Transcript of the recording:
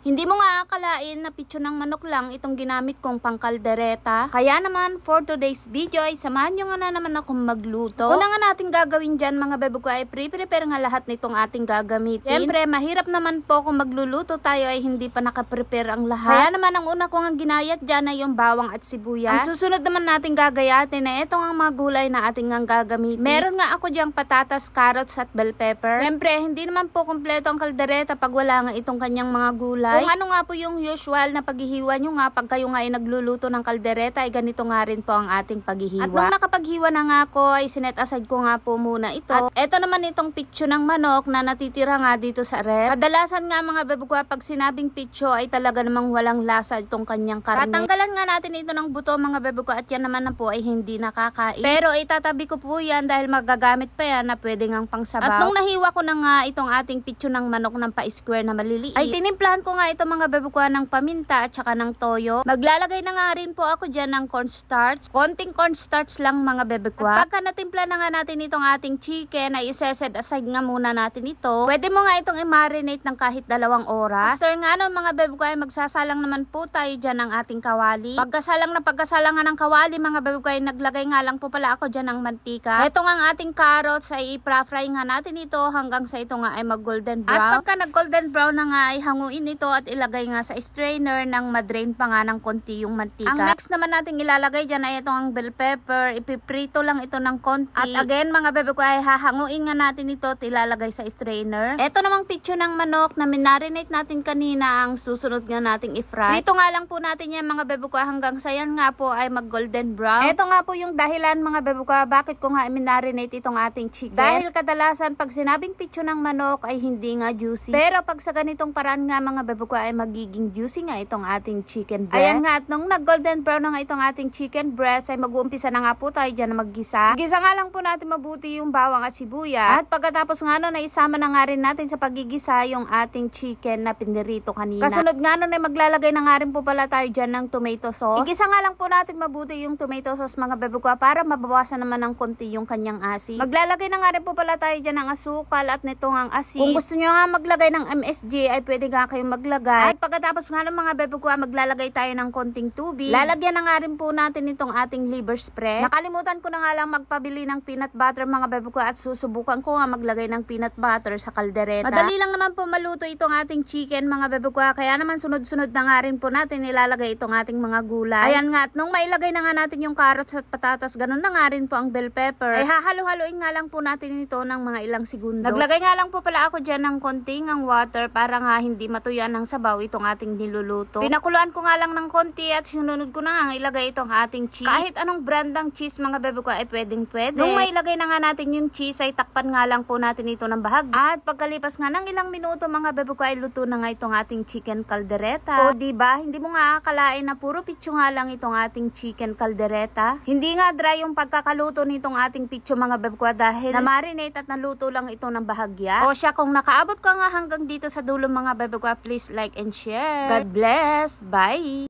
Hindi mo nga akalain na pitso ng manok lang itong ginamit kong pangkaldereta. Kaya naman, for today's video ay samahan nyo nga na naman akong magluto. Una nga natin gagawin dyan mga bebo ko ay pre-prepare nga lahat nitong ating gagamitin. Siyempre, mahirap naman po kung magluluto tayo ay hindi pa nakaprepare ang lahat. Kaya naman ang una ko nga ginayat dyan ay yung bawang at sibuyas. Ang susunod naman natin gagayatin na itong ang mga gulay na ating nga gagamitin. Meron nga ako dyang patatas, carrots at bell pepper. Siyempre, hindi naman po kompleto ang kaldereta pag wala nga itong kanyang mga gulay. Kung ano nga po yung usual na paghihiwa nyo nga pag kayo nga ay nagluluto ng kaldereta ay ganito nga rin po ang ating paghihiwa. At nung nakapaghiwa na nga ako ay sinet aside ko nga po muna ito. At eto naman itong pitso ng manok na natitira nga dito sa ref. Kadalasan nga mga bebo ko pag sinabing pitso ay talaga namang walang lasa itong kanyang karne. Tatanggalan nga natin ito ng buto mga bebo ko at yan naman na po ay hindi nakakain. Pero itatabi ko po yan dahil magagamit pa yan na pwede ngang pangsabaw. At nung nahiwa ko na nga itong ating pitso ng manok ng pa-square na maliliit ay tinimplahan ko nga ito mga bebo ko ng paminta at saka ng toyo. Maglalagay na nga rin po ako dyan ng cornstarch. Konting cornstarch lang mga bebo ko. At pagka natimpla na nga natin itong ating chicken ay iseset aside nga muna natin ito. Pwede mo nga itong i-marinate ng kahit 2 oras. After nga nun mga bebo ko ay magsasalang naman po tayo dyan ng ating kawali. Pagkasalang nga ng kawali mga bebo ko ay naglagay nga lang po pala ako dyan ng mantika. Ito nga ang ating carrots ay i-fry nga natin ito hanggang sa ito nga ay mag golden brown. At pagka nag golden brown na nga ay hanguin ito at ilagay nga sa strainer nang madrain pa nga ng konti yung mantika. Ang next naman nating ilalagay dyan ay itong bell pepper. Ipiprito lang ito ng konti. At again mga bebe ko ay hahanguin nga natin ito at ilalagay sa strainer. Ito namang pitso ng manok na minarinate natin kanina ang susunod nga nating i-fry. Prito nga lang po natin yan mga bebe ko hanggang sa yan nga po ay mag golden brown. Ito nga po yung dahilan mga bebe ko bakit ko nga minarinate itong ating chicken. Dahil kadalasan pag sinabing pitso ng manok ay hindi nga juicy. Pero pag sa ganitong paraan nga mga bebe ko ay magiging juicy nga itong ating chicken breast. Ayan nga at nung nag golden brown na nga itong ating chicken breast ay mag-uumpisa na nga po tayo dyan na maggisa. Gisa nga lang po natin mabuti yung bawang at sibuyas. At pagkatapos nga nun ay isama na nga rin natin sa pagigisa yung ating chicken na pinirito kanina. Kasunod nga nun ay maglalagay na nga rin po pala tayo dyan ng tomato sauce. Igisa nga lang po natin mabuti yung tomato sauce mga bebe ko para mabawasan naman ng konti yung kanyang asin. Maglalagay na nga rin po pala tayo dyan ng asukal at nito ang asin. Kung gusto nyo nga maglagay ng MSG ay pwede nga kayong maglagay. At pagkatapos nga ng mga bebe ko maglalagay tayo ng konting tubig. Lalagyan na nga rin po natin itong ating liver spread. Nakalimutan ko na nga lang magpabili ng peanut butter mga bebe ko at susubukan ko nga maglagay ng peanut butter sa kaldereta. Madali lang naman po maluto itong ating chicken mga bebe ko kaya naman sunod-sunod na nga rin po natin ilalagay itong ating mga gulay. Ayan nga at nung mailagay na nga natin yung carrots at patatas ganun na nga rin po ang bell pepper. Ay hahalo-haloin nga lang po natin ito ng mga ilang segundo. Naglagay nga lang po pala ako dyan ng konting ang water para nga hindi matuyan ng sabaw itong ating niluluto. Pinakuluan ko nga lang ng konti at sinunod ko na nga ilagay itong ating cheese. Kahit anong brand ng cheese mga bebe ko ay pwedeng pwede. Nung mailagay na nga natin yung cheese ay takpan nga lang po natin ito ng bahag. At pagkalipas nga ng ilang minuto mga bebe ko ay luto na nga itong ating chicken caldereta. O diba, hindi mo nga akalain na puro pitso nga lang itong ating chicken caldereta. Hindi nga dry yung pagkakaluto nitong ating pitso mga bebe ko dahil na-marinate at naluto lang ito ng bahagya. O siya, kung nakaabot ka nga hanggang dito sa dulo mga bebe ko, please like and share. God bless. Bye!